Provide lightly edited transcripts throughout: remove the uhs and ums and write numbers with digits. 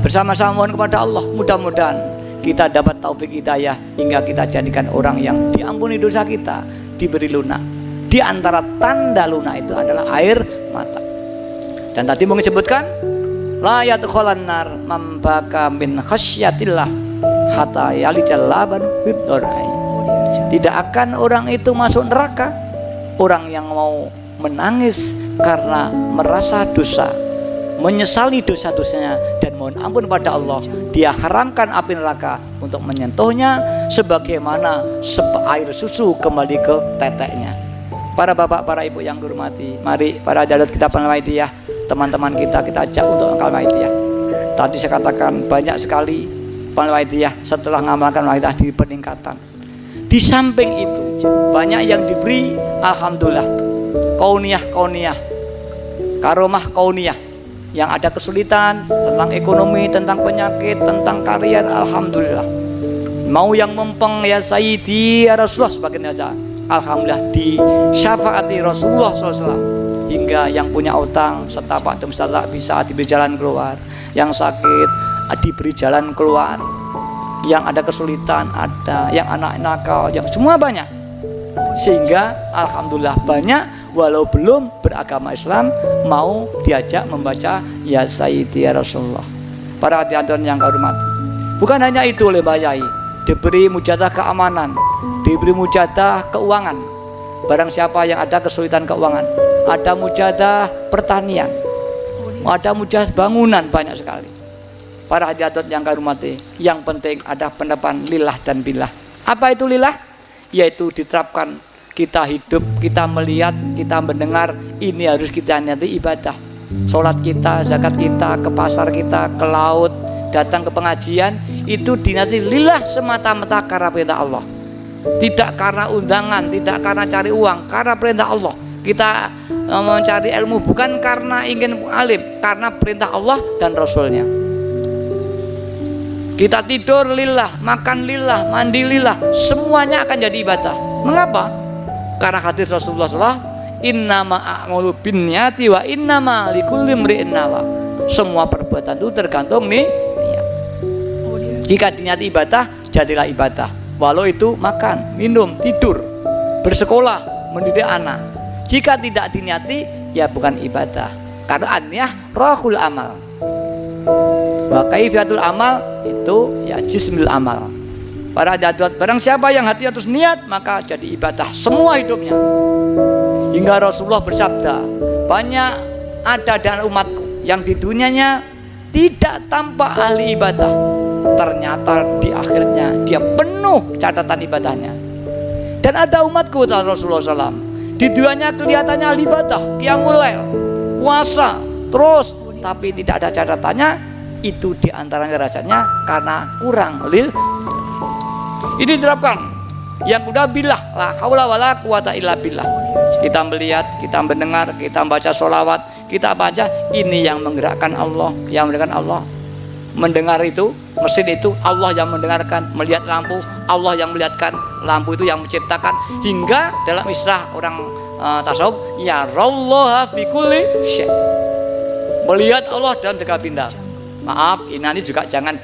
bersama-sama mohon kepada Allah, mudah-mudahan kita dapat taufik hidayah hingga kita jadikan orang yang diampuni dosa kita, diberi lunak. Di antara tanda lunak itu adalah air mata. Dan tadi mau disebutkan la yadkhulan nar man baka min khasyatillah hatta yalijal laban fid darai. Tidak akan orang itu masuk neraka, orang yang mau menangis karena merasa dosa, menyesali dosa-dosanya dan mohon ampun pada Allah, dia haramkan api neraka untuk menyentuhnya sebagaimana air susu kembali ke teteknya. Para bapak, para ibu yang dihormati, mari para hadirat kita peneliti ya, teman-teman kita ajak untuk peneliti ya. Tadi saya katakan banyak sekali peneliti ya setelah mengamalkan peneliti di peningkatan. Di samping itu banyak yang diberi alhamdulillah kauniyah, karomah kauniyah, yang ada kesulitan tentang ekonomi, tentang penyakit, tentang karier, alhamdulillah. Mau yang mempeng ya Sayyidi ya Rasulullah sebagainya aja, alhamdulillah di syafaati Rasulullah SAW, hingga yang punya utang setapak temsalah bisa diberi jalan keluar, yang sakit diberi jalan keluar, yang ada kesulitan ada, yang anak nakal, yang semua banyak. Sehingga alhamdulillah banyak walau belum beragama Islam mau diajak membaca ya Sayyidi ya Rasulullah. Para hadirin yang kau hormati, bukan hanya itu oleh Mbak Yai, diberi mujadah keamanan, diberi mujadah keuangan. Barang siapa yang ada kesulitan keuangan, ada mujadah pertanian, ada mujadah bangunan, banyak sekali. Para hadirin yang kau hormati, yang penting ada pendapat lillah dan billah. Apa itu lillah? Yaitu diterapkan kita hidup, kita melihat, kita mendengar, ini harus kita niati ibadah. Sholat kita, zakat kita, ke pasar kita, ke laut, datang ke pengajian, itu dinati lillah semata-mata karena perintah Allah. Tidak karena undangan, tidak karena cari uang, karena perintah Allah. Kita mencari ilmu bukan karena ingin alim, karena perintah Allah dan Rasulnya. Kita tidur lillah, makan lillah, mandi lillah, semuanya akan jadi ibadah. Mengapa? Karena hadis Rasulullah SAW, innama a'malu binniyati wa innama likulli imri'in nawa. Semua perbuatan itu tergantung nih niat. Jika diniati ibadah, jadilah ibadah. Walau itu makan, minum, tidur, bersekolah, mendidik anak. Jika tidak diniati, ya bukan ibadah. Karena an-niyah rohul amal. Wa kaifiatul amal itu ya jismil amal. Para hadirat, barang siapa yang hati terus niat, maka jadi ibadah semua hidupnya. Hingga Rasulullah bersabda, banyak ada dan umatku yang di dunianya tidak tampak ahli ibadah, ternyata di akhirnya dia penuh catatan ibadahnya. Dan ada umatku, kata Rasulullah SAW, di dunianya kelihatannya ahli ibadah, qiyamul lail, puasa terus, tapi tidak ada catatannya. Itu diantaranya rasanya karena kurang lil. Ini diterapkan. Yang udah billah, la haula wala quwata illa billah. Kita melihat, kita mendengar, kita baca sholawat, kita baca, ini yang menggerakkan Allah, yang menggerakkan Allah. Mendengar itu, mesin itu Allah yang mendengarkan, melihat lampu Allah yang melihatkan, lampu itu yang menciptakan. Hingga dalam istilah orang tasawuf, ya Allah fi kulli syai', melihat Allah dalam segala benda. Maaf, ini juga jangan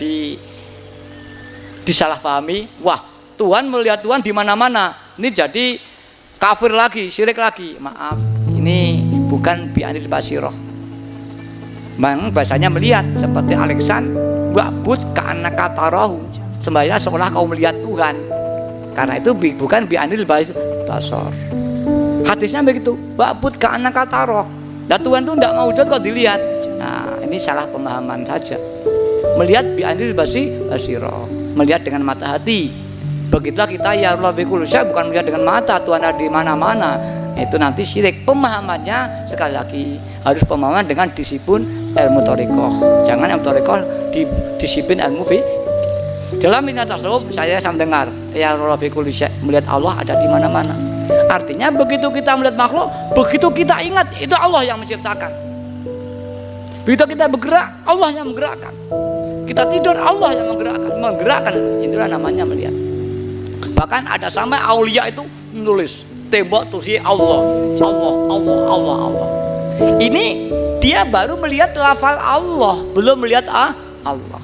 disalahpahami. Wah, Tuhan melihat Tuhan di mana-mana. Ini jadi kafir lagi, syirik lagi. Maaf, ini bukan bi'anil basiroh. Memang bahasanya melihat seperti Alexan, wa'bud ka'annaka tarahu, sembahyang seolah kau melihat Tuhan. Karena itu bukan bi'anil basor. Hadisnya begitu, wa'bud ka'annaka tarahu. Nah, Tuhan itu tidak mau wujud kok dilihat. Nah, ini salah pemahaman saja. Melihat bi'anil basiro, melihat dengan mata hati. Begitulah kita ya Allah bikul syai', bukan melihat dengan mata Tuhan ada di mana-mana. Itu nanti syirik. Pemahamannya sekali lagi harus pemahaman dengan disiplin ilmu thariqah. Jangan ilmu thariqah di disiplin ilmu fi. Dalam minat tasawuf saya dengar ya Allah bikul syai', melihat Allah ada di mana-mana. Artinya begitu kita melihat makhluk, begitu kita ingat itu Allah yang menciptakan. Begitu kita bergerak, Allah yang menggerakkan. Kita tidur, Allah yang menggerakkan. Inilah namanya melihat. Bahkan ada sampai aulia itu menulis tembok tulis Allah. Ini dia baru melihat lafal Allah, belum melihat Allah.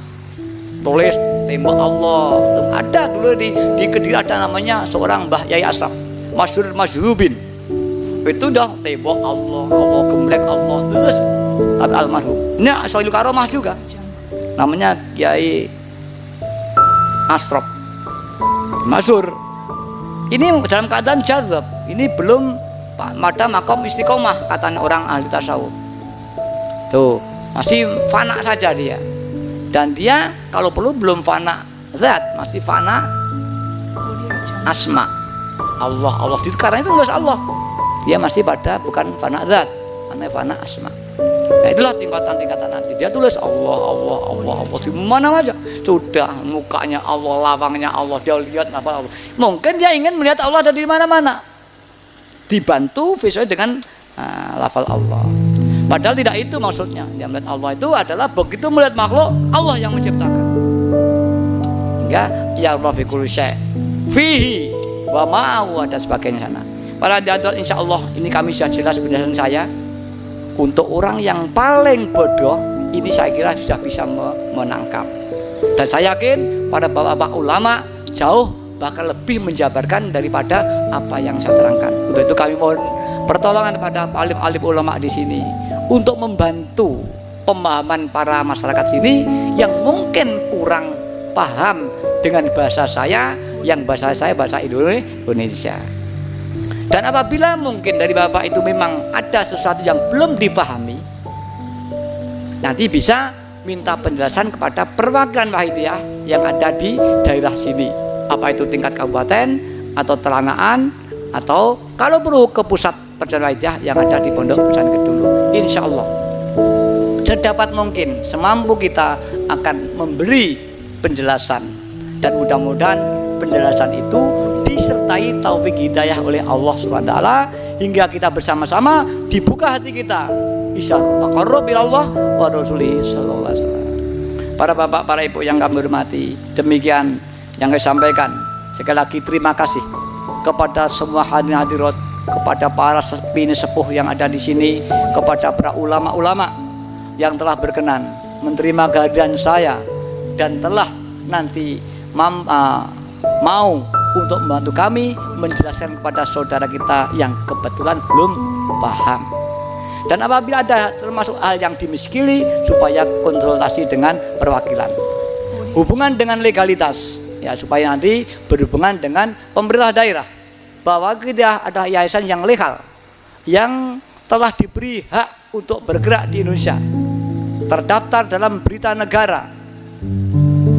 Tulis tembok Allah. Ada dulu di Kediri ada namanya seorang Mbah Yai Asraf, Masyhur Majrubin. Itu dah tembok Allah, Allah gemblek Allah, terus almarhum. Ini Sohil Karomah juga. Namanya Kiai Asraf. Masyhur. Ini dalam keadaan jazab. Ini belum pada makom istiqomah kata orang ahli tasawuf. Tuh, masih fana saja dia. Dan dia kalau perlu belum fana zat, masih fana asma. Allah, Allah itu karena itu tulis Allah. Dia masih pada bukan fana zat, fana asma. Nah, itulah tingkatan-tingkatan nanti. Dia tulis Allah, Allah, Allah, Allah di mana aja. Sudah mukanya Allah, lawangnya Allah, dia lihat apa Allah. Mungkin dia ingin melihat Allah ada di mana-mana. Dibantu visual dengan lafal Allah. Padahal tidak itu maksudnya. Dia melihat Allah itu adalah begitu melihat makhluk Allah yang menciptakan. Hingga ya Allah fi kulli syai' fihi wa ma'ahu dan sebagainya sana. Para hadirin insyaallah ini kami sudah jelas penjelasan saya. Untuk orang yang paling bodoh ini saya kira sudah bisa menangkap. Dan saya yakin pada bapak-bapak ulama jauh bahkan lebih menjabarkan daripada apa yang saya terangkan. Untuk itu kami mohon pertolongan pada alim-alim ulama di sini untuk membantu pemahaman para masyarakat sini yang mungkin kurang paham dengan bahasa saya, yang bahasa saya bahasa Indonesia. Dan apabila mungkin dari bapak itu memang ada sesuatu yang belum dipahami, nanti bisa minta penjelasan kepada perwakilan Wahidiyah yang ada di daerah sini, apa itu tingkat kabupaten atau telanaan, atau kalau perlu ke pusat perjalanan Wahidiyah yang ada di Pondok Pesantren Kedulu. Insya Allah sedapat mungkin semampu kita akan memberi penjelasan, dan mudah-mudahan penjelasan itu disertai taufik hidayah oleh Allah SWT hingga kita bersama-sama dibuka hati kita bisa taqarrub ila Allah wa Rasulih sallallahu alaihi wasallam. Para bapak, para ibu yang kami hormati, demikian yang saya sampaikan. Sekali lagi terima kasih kepada semua hadirin hadirat, kepada para sepi sepuh yang ada di sini, kepada para ulama-ulama yang telah berkenan menerima kehadiran saya dan telah nanti mau untuk membantu kami menjelaskan kepada saudara kita yang kebetulan belum paham. Dan apabila ada termasuk hal yang dimiskili, supaya konsultasi dengan perwakilan. Hubungan dengan legalitas, ya supaya nanti berhubungan dengan pemerintah daerah, bahwa kita ada yayasan yang legal, yang telah diberi hak untuk bergerak di Indonesia, terdaftar dalam berita negara,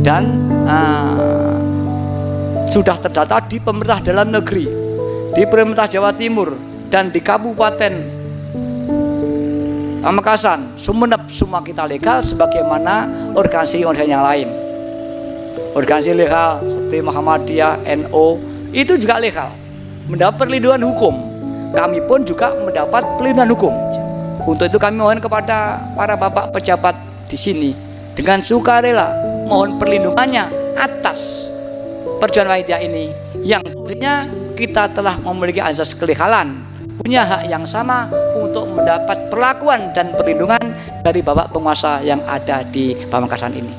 dan sudah terdata di pemerintah dalam negeri, di pemerintah Jawa Timur, dan di Kabupaten Pamekasan, Sumeneb, semua kita legal sebagaimana organisasi yang lain. Organisasi legal seperti Muhammadiyah, NU itu juga legal, mendapat perlindungan hukum. Kami pun juga mendapat perlindungan hukum. Untuk itu kami mohon kepada para bapak pejabat di sini dengan sukarela mohon perlindungannya atas perjuangan Wahidiyah ini, yang tentunya kita telah memiliki azas kelegalan, punya hak yang sama untuk mendapat perlakuan dan perlindungan dari bapak penguasa yang ada di Pamekasan ini.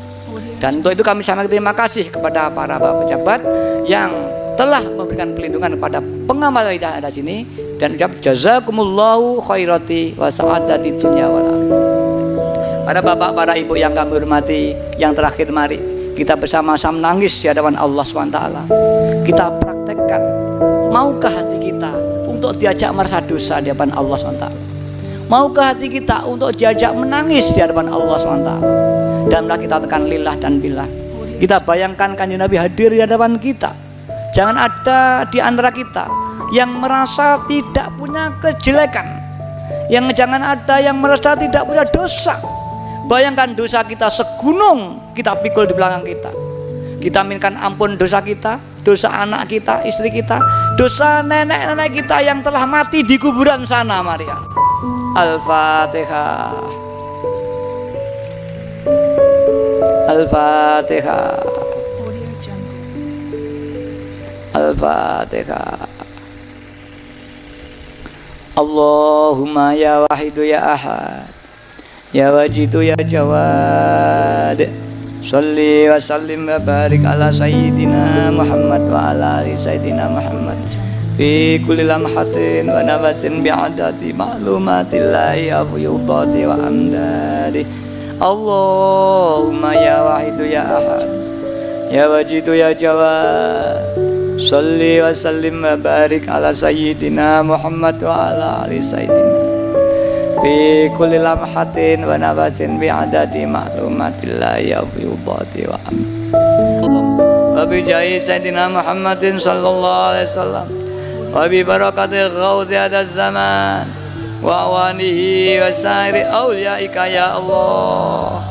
Dan untuk itu kami sangat terima kasih kepada para bapak pejabat yang telah memberikan perlindungan kepada pengamal Wahidiyah ada sini, dan ucap jazakumullahu khairati wa sa'adati dunya wal akhirah. Para bapak, para ibu yang kami hormati, yang terakhir mari kita bersama-sama menangis di hadapan Allah SWT. Kita praktekkan, maukah hati kita untuk diajak merasa dosa di hadapan Allah SWT? Maukah hati kita untuk diajak menangis di hadapan Allah SWT? Dan kita tekan lillah dan billah. Kita bayangkan Kanjeng Nabi hadir di hadapan kita. Jangan ada di antara kita yang merasa tidak punya kejelekan, yang jangan ada yang merasa tidak punya dosa. Bayangkan dosa kita segunung kita pikul di belakang kita. Kita minta ampun dosa kita, dosa anak kita, istri kita, dosa nenek-nenek kita yang telah mati di kuburan sana. Mari. Al-Fatihah. Al-Fatihah. Al-Fatihah. Allahumma ya wahidu ya ahad, ya wajidu ya jawad, Shalli wa sallim wa barik ala sayyidina Muhammad wa ala ali sayyidina Muhammad fi kulli lamhatin wa nafasin bi'adati ma'lumatillahi wa fuyudati wa amdadi. Allahumma ya wahidu ya ahad ya wajidu ya jawad, shalli wa sallim wa barik ala sayyidina Muhammad wa ala ali sayyidina fi kulli lamhatin wa nafasin bi'adadi ma'lumatillahi wa fuyudati wa amdadi. Wa bi jahi sayyidina Muhammadin sallallahu alaihi wasallam wa bi barakati ghauzi hadaz zaman wa awanihi wa sairi awliyaika ya Allah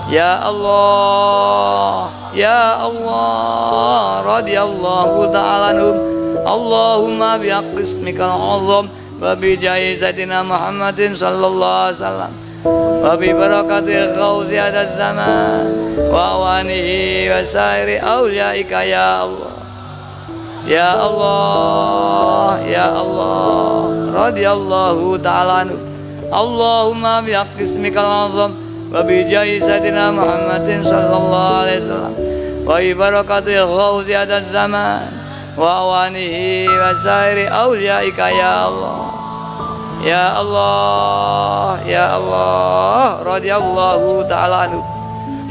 ya Allah ya Allah radiyallahu ta'ala anhum. Allahumma bihaqqi ismikal azam wa bi jahi sayyidina Muhammadin sallallahu alaihi wasallam wa bi barakati ghauzi hadaz zaman wa awanihi wa sairi awliyaika ya Allah ya Allah ya Allah radiyallahu ta'ala anhu. Allahumma bihaqqi ismikal azam wa bi jahi sayyidina Muhammadin sallallahu alaihi wasallam wa bi barakati ghauzi hadaz zaman wa awanihi wa sairi awliyaika ya Allah ya Allah ya Allah radiyallahu ta'ala anhu.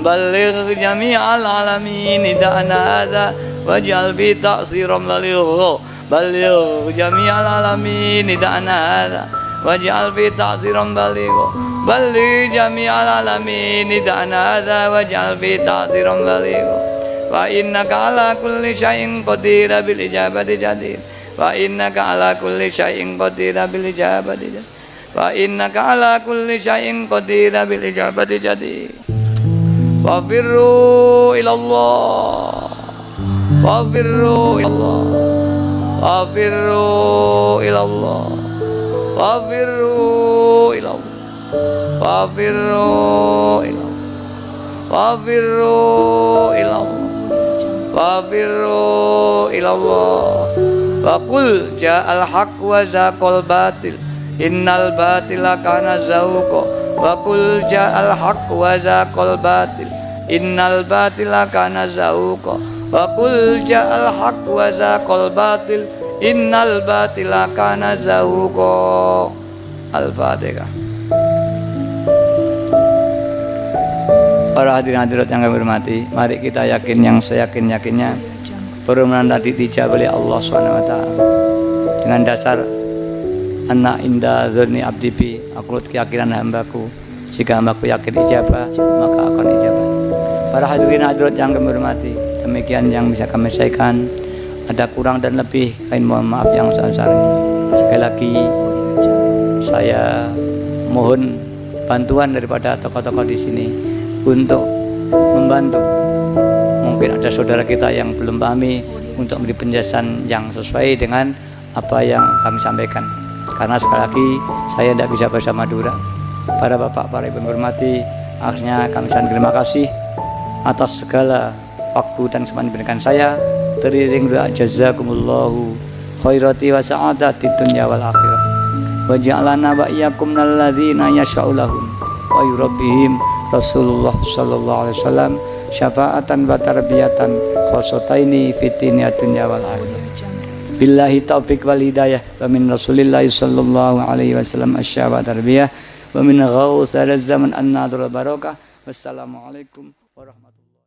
Balligh jami'al alamin da'ana hadza waj'al bi ta'siram baligh. Balligh jami'al alamin da'ana hadza waj'al bi ta'siram baligh. Balligh jami'al alamin da'ana hadza waj'al bi ta'siram baligh. Wa innaka ala kulli syai'in qadir bil ijabati jadir. Wa innaka ala kulli syai'in qadir bil ijabati jadir. Wa innaka ala kulli syai'in qadir bil ijabati jadir. Wa firru ila Allah. Wa firru ila Allah. Wa firru ila Allah. Wa firru ila Allah. Wa firru ila Allah. Wa firru ila Allah. Wa firru ila Allah. Wa qul ja'al haqq wa zaqal batil innal batila kana zahuqa. Wa qul ja'al haqq wa zaqal batil innal batila kana zahuqa. Wa qul ja'al haqq wa zaqal batil innal batila kana zahuqa. Al-Fatihah. Para hadirin hadirat yang kami hormati, mari kita yakin yang seyakin-yakinnya permohonan tadi dijawab oleh Allah SWT dengan dasar anak indah dzanni abdi bi, aku keyakinan hambaku, jika hambaku yakin ijabah maka akan ijabah. Para hadirin hadirat yang kami hormati, demikian yang bisa kami sampaikan. Ada kurang dan lebih, kami mohon maaf yang sebesar-besarnya. Sekali lagi saya mohon bantuan daripada tokoh-tokoh di sini untuk membantu. Mungkin ada saudara kita yang belum pahami untuk memberi penjelasan yang sesuai dengan apa yang kami sampaikan. Karena sekali lagi saya tidak bisa bahasa Madura. Para bapak, para ibu hormati, akhirnya kami sampaikan terima kasih atas segala waktu dan kesempatan diberikan saya. Teriring doa jazakumullahu khairati wa sa'adati dunya wal akhirah. Wa ja'alana wa iyyakum minalladzina yashfa'u lahum wa yurabbihim Rasulullah sallallahu alaihi wasallam syafaatan wa tarbiyatan khosataini fitiniya dunya wal akhirah. Billahi taufiq wal hidayah wa min Rasulillah sallallahu alaihi wasallam asy-syafaat tarbiyah wa min ghaus zaman an-nadhur barakah. Wassalamualaikum warahmatullahi